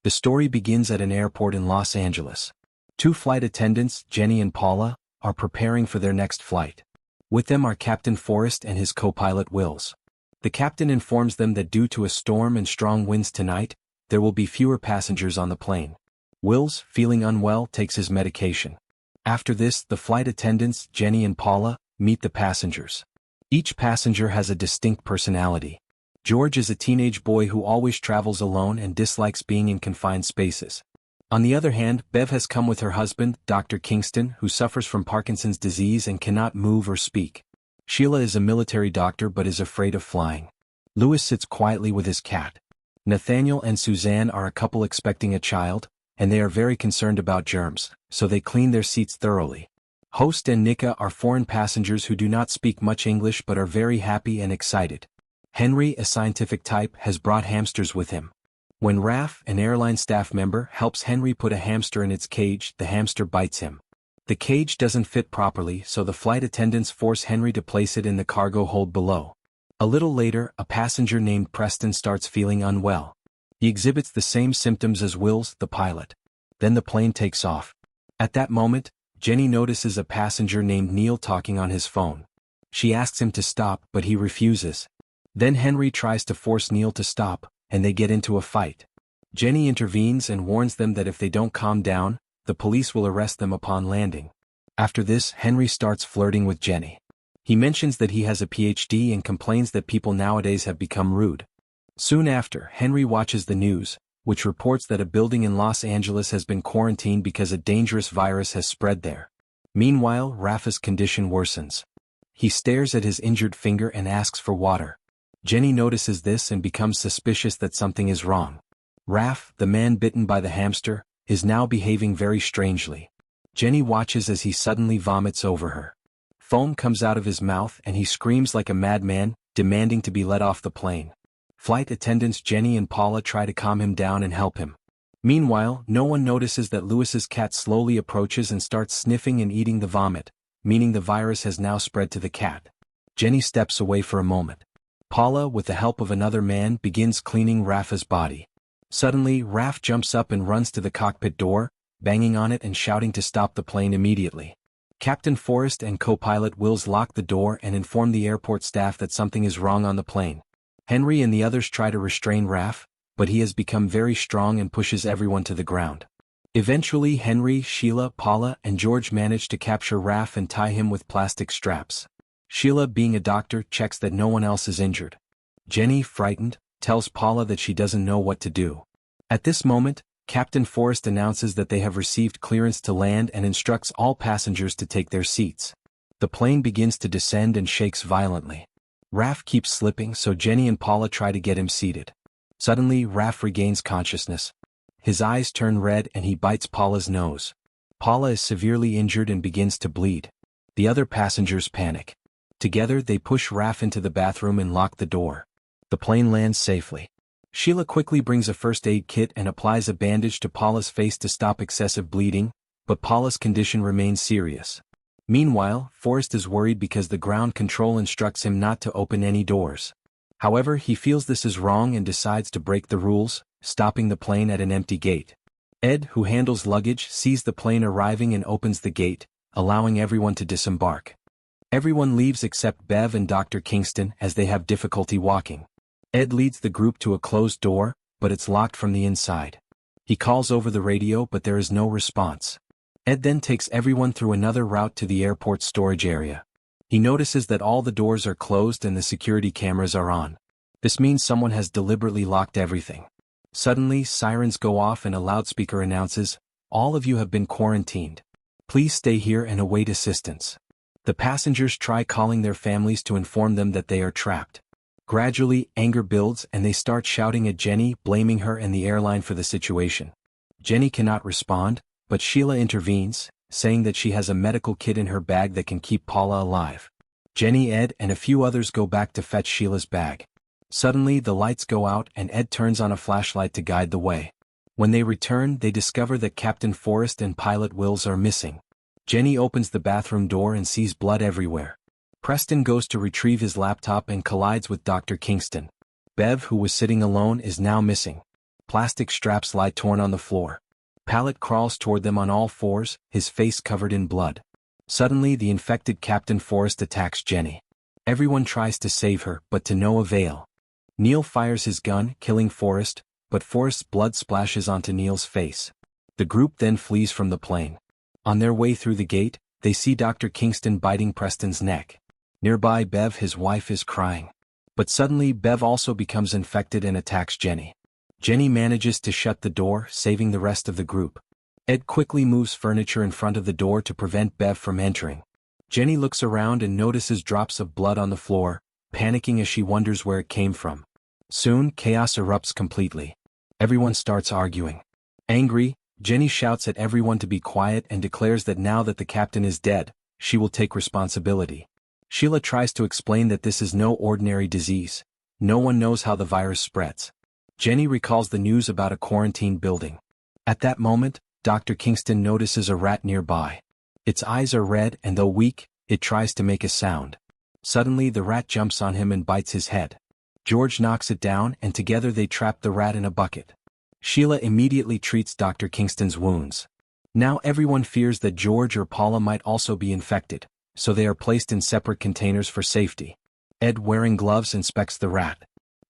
The story begins at an airport in Los Angeles. Two flight attendants, Jenny and Paula, are preparing for their next flight. With them are Captain Forrest and his co-pilot Wills. The captain informs them that due to a storm and strong winds tonight, there will be fewer passengers on the plane. Wills, feeling unwell, takes his medication. After this, the flight attendants, Jenny and Paula, meet the passengers. Each passenger has a distinct personality. George is a teenage boy who always travels alone and dislikes being in confined spaces. On the other hand, Bev has come with her husband, Dr. Kingston, who suffers from Parkinson's disease and cannot move or speak. Sheila is a military doctor but is afraid of flying. Louis sits quietly with his cat. Nathaniel and Suzanne are a couple expecting a child, and they are very concerned about germs, so they clean their seats thoroughly. Host and Nika are foreign passengers who do not speak much English but are very happy and excited. Henry, a scientific type, has brought hamsters with him. When Raph, an airline staff member, helps Henry put a hamster in its cage, the hamster bites him. The cage doesn't fit properly, so the flight attendants force Henry to place it in the cargo hold below. A little later, a passenger named Preston starts feeling unwell. He exhibits the same symptoms as Wills, the pilot. Then the plane takes off. At that moment, Jenny notices a passenger named Neil talking on his phone. She asks him to stop, but he refuses. Then Henry tries to force Neil to stop, and they get into a fight. Jenny intervenes and warns them that if they don't calm down, the police will arrest them upon landing. After this, Henry starts flirting with Jenny. He mentions that he has a PhD and complains that people nowadays have become rude. Soon after, Henry watches the news, which reports that a building in Los Angeles has been quarantined because a dangerous virus has spread there. Meanwhile, Rafa's condition worsens. He stares at his injured finger and asks for water. Jenny notices this and becomes suspicious that something is wrong. Raph, the man bitten by the hamster, is now behaving very strangely. Jenny watches as he suddenly vomits over her. Foam comes out of his mouth and he screams like a madman, demanding to be let off the plane. Flight attendants Jenny and Paula try to calm him down and help him. Meanwhile, no one notices that Louis's cat slowly approaches and starts sniffing and eating the vomit, meaning the virus has now spread to the cat. Jenny steps away for a moment. Paula, with the help of another man, begins cleaning Rafa's body. Suddenly, Raph jumps up and runs to the cockpit door, banging on it and shouting to stop the plane immediately. Captain Forrest and co-pilot Wills lock the door and inform the airport staff that something is wrong on the plane. Henry and the others try to restrain Raph, but he has become very strong and pushes everyone to the ground. Eventually, Henry, Sheila, Paula, and George manage to capture Raph and tie him with plastic straps. Sheila, being a doctor, checks that no one else is injured. Jenny, frightened, tells Paula that she doesn't know what to do. At this moment, Captain Forrest announces that they have received clearance to land and instructs all passengers to take their seats. The plane begins to descend and shakes violently. Raph keeps slipping, so Jenny and Paula try to get him seated. Suddenly, Raph regains consciousness. His eyes turn red and he bites Paula's nose. Paula is severely injured and begins to bleed. The other passengers panic. Together, they push Raph into the bathroom and lock the door. The plane lands safely. Sheila quickly brings a first aid kit and applies a bandage to Paula's face to stop excessive bleeding, but Paula's condition remains serious. Meanwhile, Forrest is worried because the ground control instructs him not to open any doors. However, he feels this is wrong and decides to break the rules, stopping the plane at an empty gate. Ed, who handles luggage, sees the plane arriving and opens the gate, allowing everyone to disembark. Everyone leaves except Bev and Dr. Kingston as they have difficulty walking. Ed leads the group to a closed door, but it's locked from the inside. He calls over the radio but there is no response. Ed then takes everyone through another route to the airport storage area. He notices that all the doors are closed and the security cameras are on. This means someone has deliberately locked everything. Suddenly, sirens go off and a loudspeaker announces, "All of you have been quarantined. Please stay here and await assistance." The passengers try calling their families to inform them that they are trapped. Gradually, anger builds and they start shouting at Jenny, blaming her and the airline for the situation. Jenny cannot respond, but Sheila intervenes, saying that she has a medical kit in her bag that can keep Paula alive. Jenny, Ed, and a few others go back to fetch Sheila's bag. Suddenly, the lights go out and Ed turns on a flashlight to guide the way. When they return, they discover that Captain Forrest and pilot Wills are missing. Jenny opens the bathroom door and sees blood everywhere. Preston goes to retrieve his laptop and collides with Dr. Kingston. Bev, who was sitting alone, is now missing. Plastic straps lie torn on the floor. Pallet crawls toward them on all fours, his face covered in blood. Suddenly the infected Captain Forrest attacks Jenny. Everyone tries to save her, but to no avail. Neil fires his gun, killing Forrest, but Forrest's blood splashes onto Neil's face. The group then flees from the plane. On their way through the gate, they see Dr. Kingston biting Preston's neck. Nearby, Bev, his wife, is crying. But suddenly Bev also becomes infected and attacks Jenny. Jenny manages to shut the door, saving the rest of the group. Ed quickly moves furniture in front of the door to prevent Bev from entering. Jenny looks around and notices drops of blood on the floor, panicking as she wonders where it came from. Soon, chaos erupts completely. Everyone starts arguing. Angry, Jenny shouts at everyone to be quiet and declares that now that the captain is dead, she will take responsibility. Sheila tries to explain that this is no ordinary disease. No one knows how the virus spreads. Jenny recalls the news about a quarantine building. At that moment, Dr. Kingston notices a rat nearby. Its eyes are red and though weak, it tries to make a sound. Suddenly the rat jumps on him and bites his head. George knocks it down and together they trap the rat in a bucket. Sheila immediately treats Dr. Kingston's wounds. Now everyone fears that George or Paula might also be infected, so they are placed in separate containers for safety. Ed, wearing gloves, inspects the rat.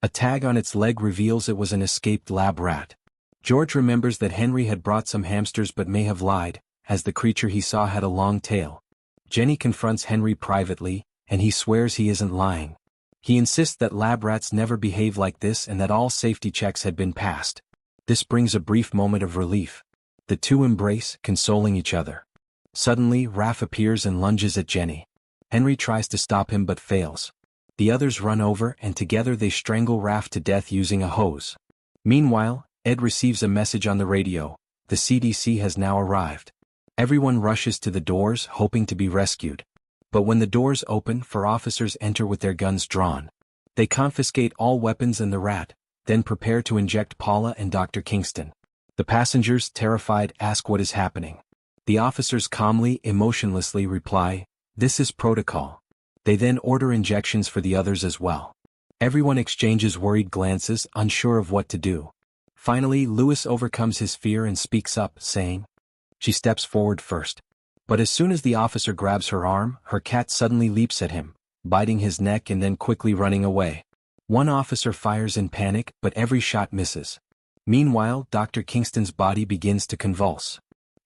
A tag on its leg reveals it was an escaped lab rat. George remembers that Henry had brought some hamsters but may have lied, as the creature he saw had a long tail. Jenny confronts Henry privately, and he swears he isn't lying. He insists that lab rats never behave like this and that all safety checks had been passed. This brings a brief moment of relief. The two embrace, consoling each other. Suddenly, Raph appears and lunges at Jenny. Henry tries to stop him but fails. The others run over and together they strangle Raph to death using a hose. Meanwhile, Ed receives a message on the radio. The CDC has now arrived. Everyone rushes to the doors, hoping to be rescued. But when the doors open, 4 officers enter with their guns drawn. They confiscate all weapons and the rat, then prepare to inject Paula and Dr. Kingston. The passengers, terrified, ask what is happening. The officers calmly, emotionlessly reply, "This is protocol." They then order injections for the others as well. Everyone exchanges worried glances, unsure of what to do. Finally, Lewis overcomes his fear and speaks up, saying, She steps forward first. But as soon as the officer grabs her arm, her cat suddenly leaps at him, biting his neck and then quickly running away. One officer fires in panic, but every shot misses. Meanwhile, Dr. Kingston's body begins to convulse.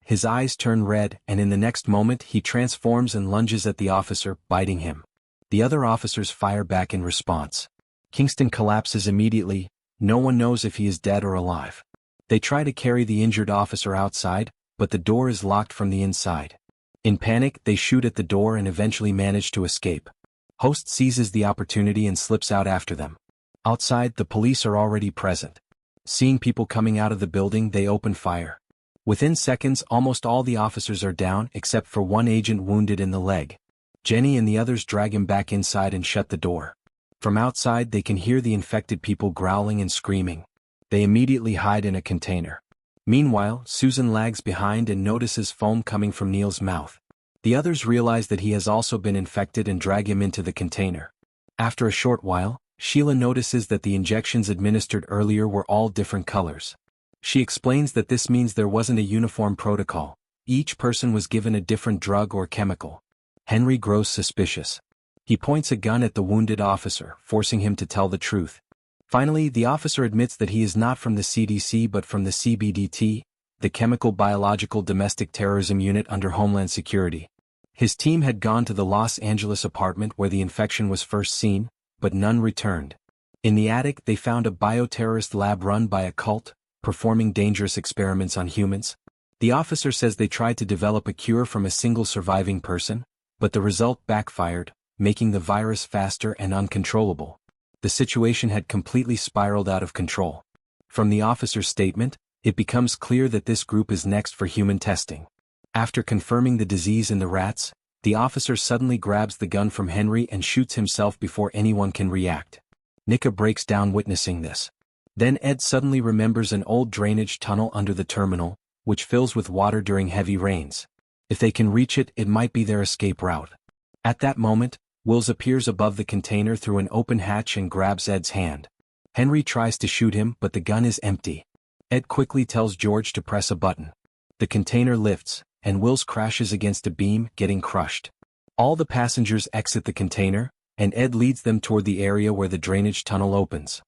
His eyes turn red, and in the next moment he transforms and lunges at the officer, biting him. The other officers fire back in response. Kingston collapses immediately. No one knows if he is dead or alive. They try to carry the injured officer outside, but the door is locked from the inside. In panic, they shoot at the door and eventually manage to escape. Host seizes the opportunity and slips out after them. Outside, the police are already present. Seeing people coming out of the building, they open fire. Within seconds, almost all the officers are down except for one agent wounded in the leg. Jenny and the others drag him back inside and shut the door. From outside, they can hear the infected people growling and screaming. They immediately hide in a container. Meanwhile, Susan lags behind and notices foam coming from Neil's mouth. The others realize that he has also been infected and drag him into the container. After a short while, Sheila notices that the injections administered earlier were all different colors. She explains that this means there wasn't a uniform protocol. Each person was given a different drug or chemical. Henry grows suspicious. He points a gun at the wounded officer, forcing him to tell the truth. Finally, the officer admits that he is not from the CDC but from the CBDT, the Chemical Biological Domestic Terrorism Unit under Homeland Security. His team had gone to the Los Angeles apartment where the infection was first seen, but none returned. In the attic, they found a bioterrorist lab run by a cult, performing dangerous experiments on humans. The officer says they tried to develop a cure from a single surviving person, but the result backfired, making the virus faster and uncontrollable. The situation had completely spiraled out of control. From the officer's statement, it becomes clear that this group is next for human testing. After confirming the disease in the rats, the officer suddenly grabs the gun from Henry and shoots himself before anyone can react. Nika breaks down witnessing this. Then Ed suddenly remembers an old drainage tunnel under the terminal, which fills with water during heavy rains. If they can reach it, it might be their escape route. At that moment, Wills appears above the container through an open hatch and grabs Ed's hand. Henry tries to shoot him, but the gun is empty. Ed quickly tells George to press a button. The container lifts, and Wills crashes against a beam, getting crushed. All the passengers exit the container, and Ed leads them toward the area where the drainage tunnel opens.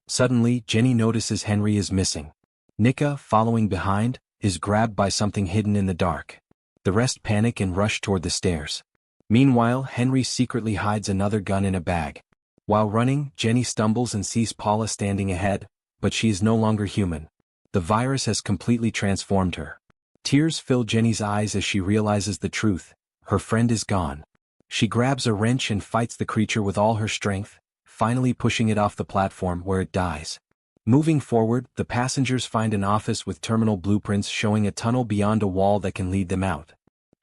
Suddenly, Jenny notices Henry is missing. Nika, following behind, is grabbed by something hidden in the dark. The rest panic and rush toward the stairs. Meanwhile, Henry secretly hides another gun in a bag. While running, Jenny stumbles and sees Paula standing ahead, but she is no longer human. The virus has completely transformed her. Tears fill Jenny's eyes as she realizes the truth: her friend is gone. She grabs a wrench and fights the creature with all her strength, finally pushing it off the platform where it dies. Moving forward, the passengers find an office with terminal blueprints showing a tunnel beyond a wall that can lead them out.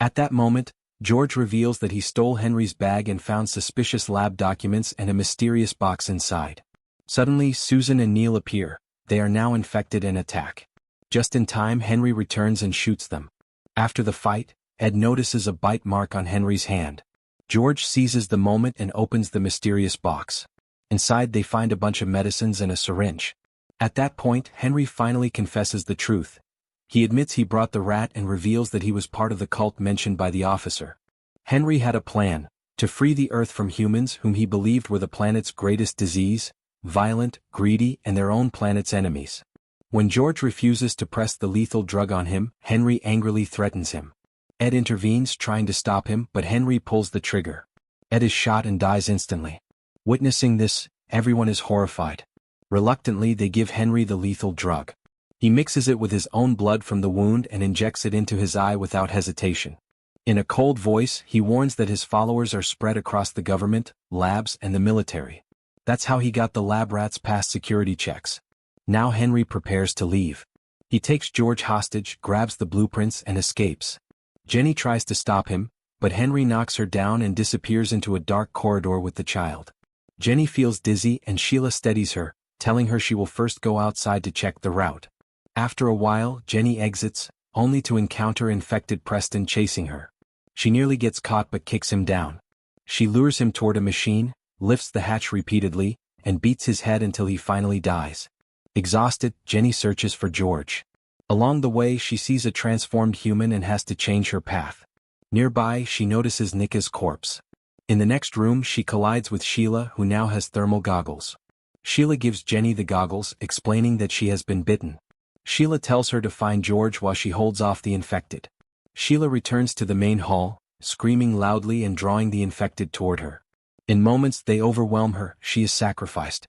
At that moment, George reveals that he stole Henry's bag and found suspicious lab documents and a mysterious box inside. Suddenly, Susan and Neil appear. They are now infected and attack. Just in time, Henry returns and shoots them. After the fight, Ed notices a bite mark on Henry's hand. George seizes the moment and opens the mysterious box. Inside they find a bunch of medicines and a syringe. At that point, Henry finally confesses the truth. He admits he brought the rat and reveals that he was part of the cult mentioned by the officer. Henry had a plan: to free the Earth from humans whom he believed were the planet's greatest disease, violent, greedy, and their own planet's enemies. When George refuses to press the lethal drug on him, Henry angrily threatens him. Ed intervenes, trying to stop him, but Henry pulls the trigger. Ed is shot and dies instantly. Witnessing this, everyone is horrified. Reluctantly, they give Henry the lethal drug. He mixes it with his own blood from the wound and injects it into his eye without hesitation. In a cold voice, he warns that his followers are spread across the government, labs, and the military. That's how he got the lab rats past security checks. Now Henry prepares to leave. He takes George hostage, grabs the blueprints, and escapes. Jenny tries to stop him, but Henry knocks her down and disappears into a dark corridor with the child. Jenny feels dizzy and Sheila steadies her, telling her she will first go outside to check the route. After a while, Jenny exits, only to encounter infected Preston chasing her. She nearly gets caught but kicks him down. She lures him toward a machine, lifts the hatch repeatedly, and beats his head until he finally dies. Exhausted, Jenny searches for George. Along the way, she sees a transformed human and has to change her path. Nearby, she notices Nika's corpse. In the next room, she collides with Sheila, who now has thermal goggles. Sheila gives Jenny the goggles, explaining that she has been bitten. Sheila tells her to find George while she holds off the infected. Sheila returns to the main hall, screaming loudly and drawing the infected toward her. In moments they overwhelm her, she is sacrificed.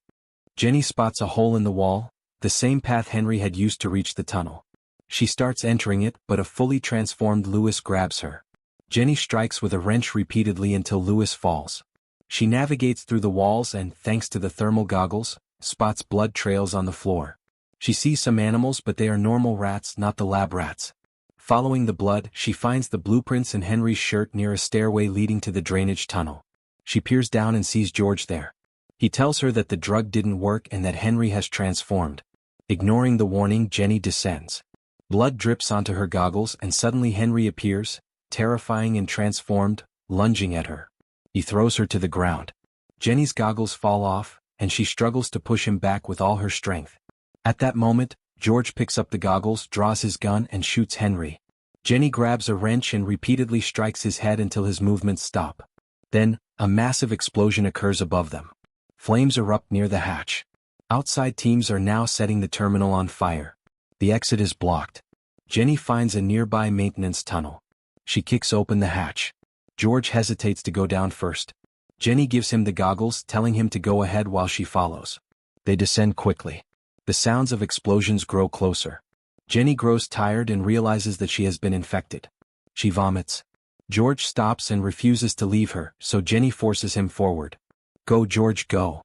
Jenny spots a hole in the wall, the same path Henry had used to reach the tunnel. She starts entering it, but a fully transformed Lewis grabs her. Jenny strikes with a wrench repeatedly until Lewis falls. She navigates through the walls and, thanks to the thermal goggles, spots blood trails on the floor. She sees some animals, but they are normal rats, not the lab rats. Following the blood, she finds the blueprints in Henry's shirt near a stairway leading to the drainage tunnel. She peers down and sees George there. He tells her that the drug didn't work and that Henry has transformed. Ignoring the warning, Jenny descends. Blood drips onto her goggles and suddenly Henry appears, terrifying and transformed, lunging at her. He throws her to the ground. Jenny's goggles fall off, and she struggles to push him back with all her strength. At that moment, George picks up the goggles, draws his gun, and shoots Henry. Jenny grabs a wrench and repeatedly strikes his head until his movements stop. Then, a massive explosion occurs above them. Flames erupt near the hatch. Outside teams are now setting the terminal on fire. The exit is blocked. Jenny finds a nearby maintenance tunnel. She kicks open the hatch. George hesitates to go down first. Jenny gives him the goggles, telling him to go ahead while she follows. They descend quickly. The sounds of explosions grow closer. Jenny grows tired and realizes that she has been infected. She vomits. George stops and refuses to leave her, so Jenny forces him forward. Go, George, go.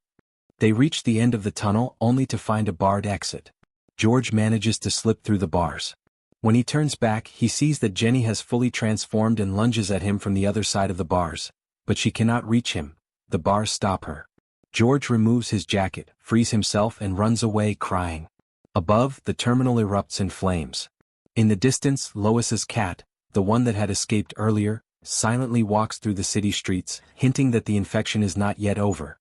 They reach the end of the tunnel only to find a barred exit. George manages to slip through the bars. When he turns back, he sees that Jenny has fully transformed and lunges at him from the other side of the bars, but she cannot reach him. The bars stop her. George removes his jacket, frees himself and runs away crying. Above, the terminal erupts in flames. In the distance, Lois's cat, the one that had escaped earlier, silently walks through the city streets, hinting that the infection is not yet over.